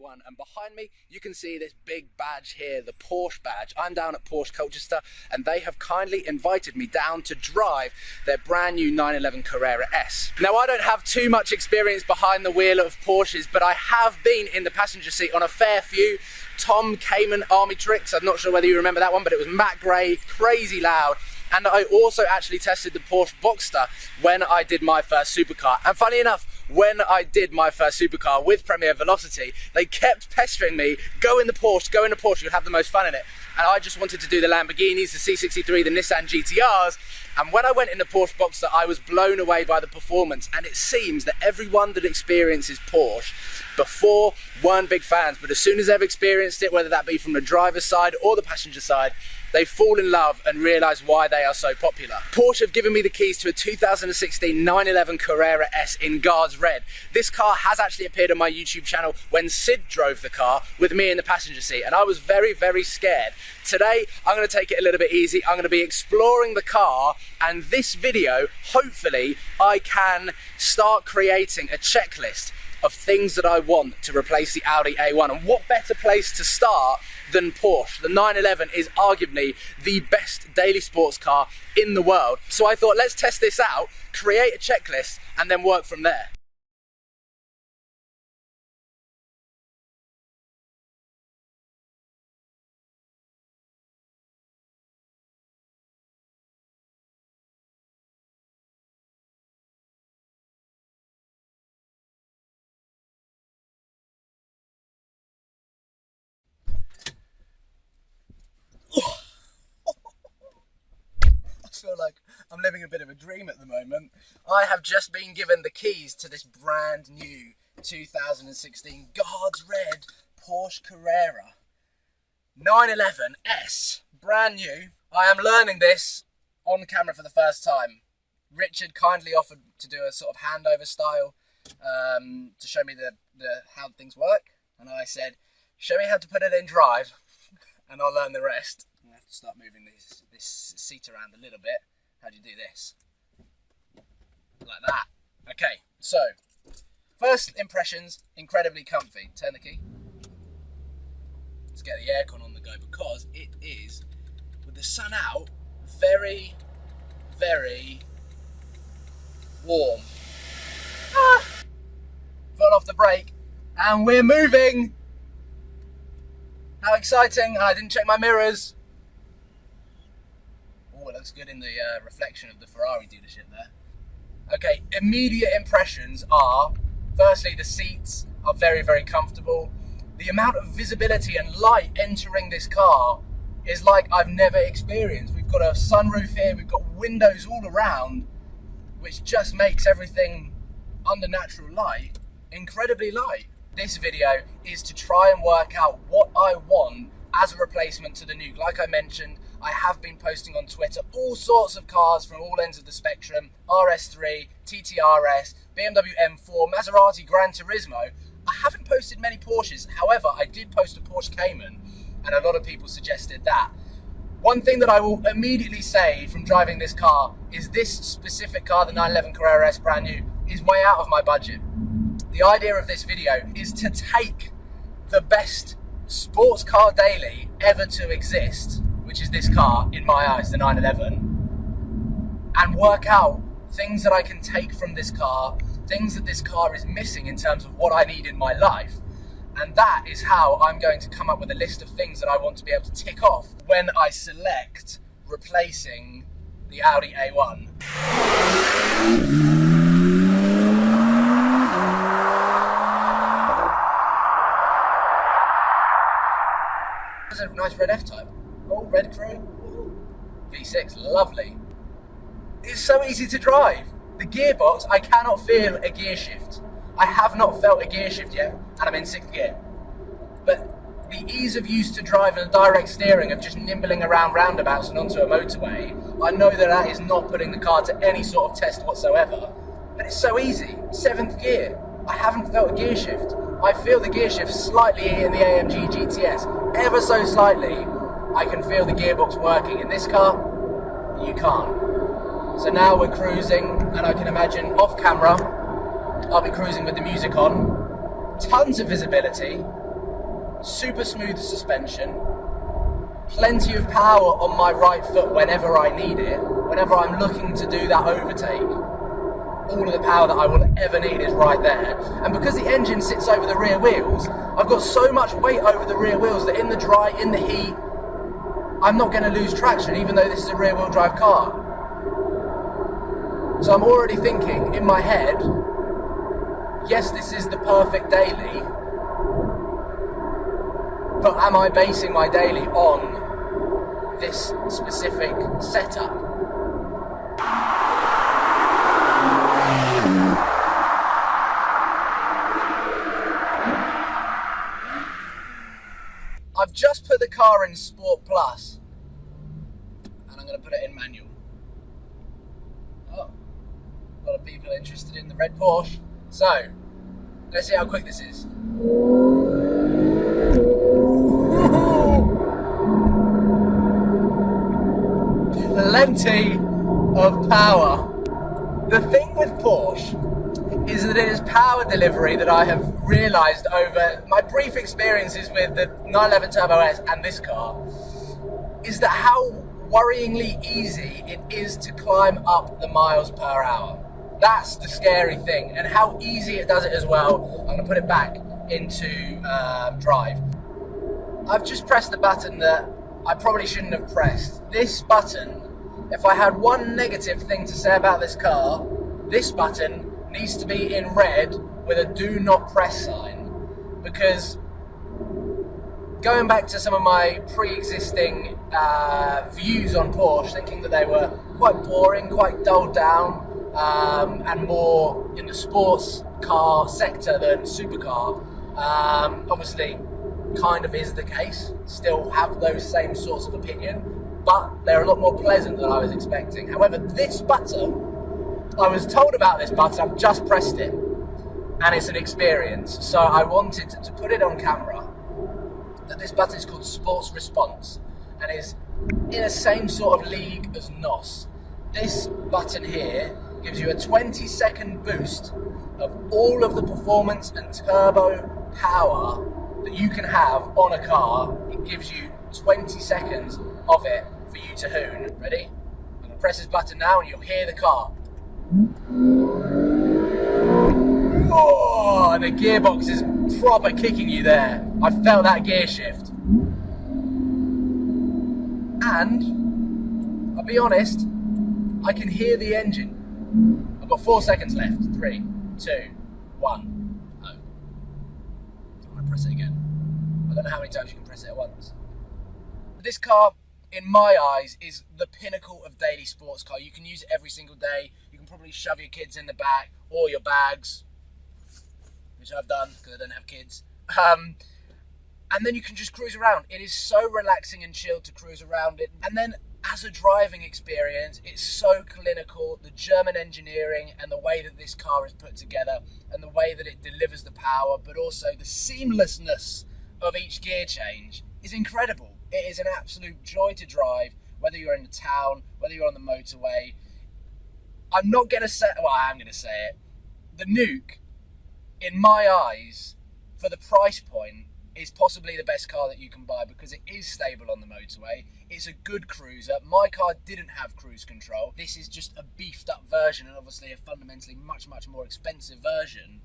A1, and behind me you can see this big badge here, the Porsche badge. I'm down at Porsche Colchester, and they have kindly invited me down to drive their brand new 911 Carrera S. Now, I don't have too much experience behind the wheel of Porsches, but I have been in the passenger seat on a fair few Tom Cayman army tricks. I'm not sure whether you remember that one, but it was matte grey, crazy loud. And I also actually tested the Porsche Boxster when I did my first supercar. And funny enough, when I did my first supercar with Premier Velocity, they kept pestering me, go in the Porsche, you'll have the most fun in it. And I just wanted to do the Lamborghinis, the C63, the Nissan GTRs. And when I went in the Porsche Boxster, I was blown away by the performance. And it seems that everyone that experiences Porsche before weren't big fans, but as soon as they've experienced it, whether that be from the driver's side or the passenger side, they fall in love and realise why they are so popular. Porsche have given me the keys to a 2016 911 Carrera S in Guards Red. This car has actually appeared on my YouTube channel when Sid drove the car with me in the passenger seat, and I was very, very scared. Today, I'm going to take it a little bit easy. I'm going to be exploring the car, and this video, hopefully, I can start creating a checklist of things that I want to replace the Audi A1. And what better place to start than Porsche? The 911 is arguably the best daily sports car in the world. So I thought, let's test this out, create a checklist, and then work from there. I feel like I'm living a bit of a dream at the moment. I have just been given the keys to this brand new 2016 Guards Red Porsche Carrera 911 S, brand new. I am learning this on camera for the first time. Richard kindly offered to do a sort of handover style to show me how things work, and I said, show me how to put it in drive and I'll learn the rest. I have to start moving this seat around a little bit. How do you do this? Like that. Okay, so first impressions, incredibly comfy. Turn the key. Let's get the aircon on the go, because it is, with the sun out, very, very warm. Fell off the brake, and we're moving. How exciting! I didn't check my mirrors. Oh, it looks good in the reflection of the Ferrari dealership there. Okay, immediate impressions are, firstly, the seats are very, very comfortable. The amount of visibility and light entering this car is like I've never experienced. We've got a sunroof here, we've got windows all around, which just makes everything under natural light incredibly light. This video is to try and work out what I want as a replacement to the Nuke. Like I mentioned, I have been posting on Twitter all sorts of cars from all ends of the spectrum: RS3, TTRS, BMW M4, Maserati Gran Turismo. I haven't posted many Porsches. However, I did post a Porsche Cayman, and a lot of people suggested that. One thing that I will immediately say from driving this car is this specific car, the 911 Carrera S brand new, is way out of my budget. The idea of this video is to take the best sports car daily ever to exist, which is this car, in my eyes, the 911, and work out things that I can take from this car, things that this car is missing in terms of what I need in my life. And that is how I'm going to come up with a list of things that I want to be able to tick off when I select replacing the Audi A1. There's a nice red F-Type. Oh, red crew. V6, lovely. It's so easy to drive. The gearbox, I cannot feel a gear shift. I have not felt a gear shift yet, and I'm in 6th gear. But the ease of use to drive and the direct steering of just nimbling around roundabouts and onto a motorway, I know that that is not putting the car to any sort of test whatsoever. But it's so easy. 7th gear. I haven't felt a gear shift. I feel the gear shift slightly in the AMG GTS. Ever so slightly, I can feel the gearbox working. In this car, you can't. So now we're cruising, and I can imagine off camera, I'll be cruising with the music on. Tons of visibility. super smooth suspension, plenty of power on my right foot whenever I need it, whenever I'm looking to do that overtake. All of the power that I will ever need is right there. And because the engine sits over the rear wheels, I've got so much weight over the rear wheels that in the dry, in the heat, I'm not going to lose traction, even though this is a rear wheel drive car. So I'm already thinking in my head, yes, this is the perfect daily, but am I basing my daily on this specific setup? I've just put the car in Sport Plus, and I'm going to put it in manual. Oh, a lot of people interested in the red Porsche. So, let's see how quick this is. Plenty of power. The thing with Porsche is that it is power delivery that I have realised over my brief experiences with the 911 Turbo S and this car, is that how worryingly easy it is to climb up the miles per hour. That's the scary thing, and how easy it does it as well. I'm going to put it back into drive. I've just pressed the button that I probably shouldn't have pressed. This button, if I had one negative thing to say about this car, this button needs to be in red with a do not press sign, because going back to some of my pre-existing views on Porsche, thinking that they were quite boring, quite dulled down, and more in the sports car sector than supercar, obviously kind of is the case, still have those same sorts of opinion, but they're a lot more pleasant than I was expecting. However, this button, I was told about this button, I've just pressed it, and it's an experience. So I wanted to put it on camera, that this button is called Sports Response, and is in the same sort of league as NOS. This button here gives you a 20-second boost of all of the performance and turbo power that you can have on a car. It gives you 20 seconds of it for you to hoon. Ready? I'm going to press this button now and you'll hear the car. Oh, and the gearbox is proper kicking you there. I felt that gear shift. And, I'll be honest, I can hear the engine. I've got 4 seconds left. 3, 2, 1. Oh. I'm going to press it again. I don't know how many times you can press it at once. This car, in my eyes, is the pinnacle of daily sports car. You can use it every single day. You can probably shove your kids in the back, or your bags, which I've done because I don't have kids. And then you can just cruise around. It is so relaxing and chilled to cruise around it. And then as a driving experience, it's so clinical. The German engineering and the way that this car is put together and the way that it delivers the power, but also the seamlessness of each gear change is incredible. It is an absolute joy to drive, whether you're in the town, whether you're on the motorway. I'm not going to say, well, I am going to say it. The Nuke, in my eyes, for the price point, is possibly the best car that you can buy because it is stable on the motorway. It's a good cruiser. My car didn't have cruise control. This is just a beefed up version, and obviously a fundamentally much, much more expensive version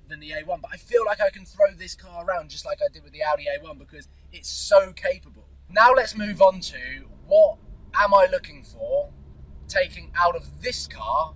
than the A1. But I feel like I can throw this car around just like I did with the Audi A1 because it's so capable. Now let's move on to what am I looking for taking out of this car?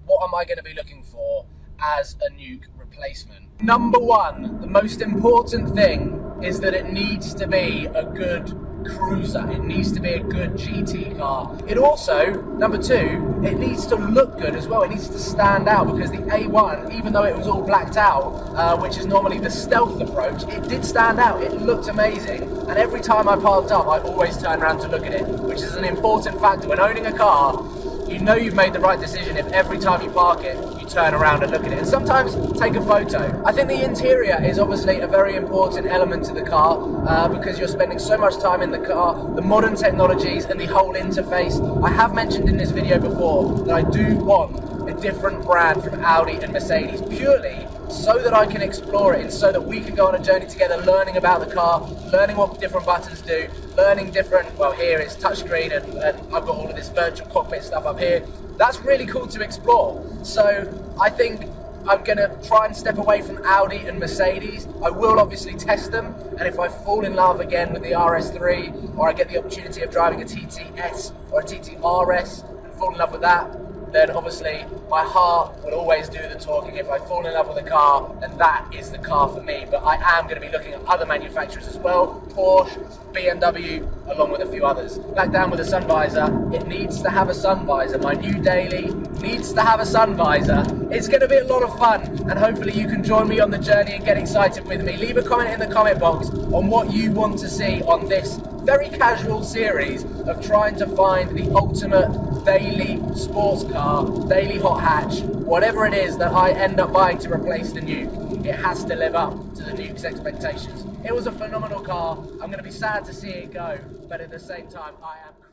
What am I going to be looking for as a Nuke replacement? Number one, the most important thing is that it needs to be a good cruiser. It needs to be a good GT car. It also, number two, it needs to look good as well. It needs to stand out because the A1, even though it was all blacked out, which is normally the stealth approach, it did stand out. It looked amazing. And every time I parked up, I always turned around to look at it, which is an important factor. When owning a car, you know you've made the right decision if every time you park it, you turn around and look at it. And sometimes take a photo. I think the interior is obviously a very important element to the car because you're spending so much time in the car, the modern technologies and the whole interface. I have mentioned in this video before that I do want a different brand from Audi and Mercedes purely so that I can explore it and so that we can go on a journey together, learning about the car, learning what different buttons do, learning different, well, here it's touchscreen and I've got all of this virtual cockpit stuff up here. That's really cool to explore. So I think I'm going to try and step away from Audi and Mercedes. I will obviously test them, and if I fall in love again with the RS3, or I get the opportunity of driving a TTS or a TTRS and fall in love with that, then obviously my heart will always do the talking. If I fall in love with a car, then that is the car for me. But I am going to be looking at other manufacturers as well, Porsche, BMW, along with a few others. Back down with a sun visor. It needs to have a sun visor. My new daily needs to have a sun visor. It's going to be a lot of fun, and hopefully you can join me on the journey and get excited with me. Leave a comment in the comment box on what you want to see on this very casual series of trying to find the ultimate daily sports car, daily hot hatch, whatever it is that I end up buying to replace the Nuke. It has to live up to the Nuke's expectations. It was a phenomenal car. I'm going to be sad to see it go, but at the same time, I am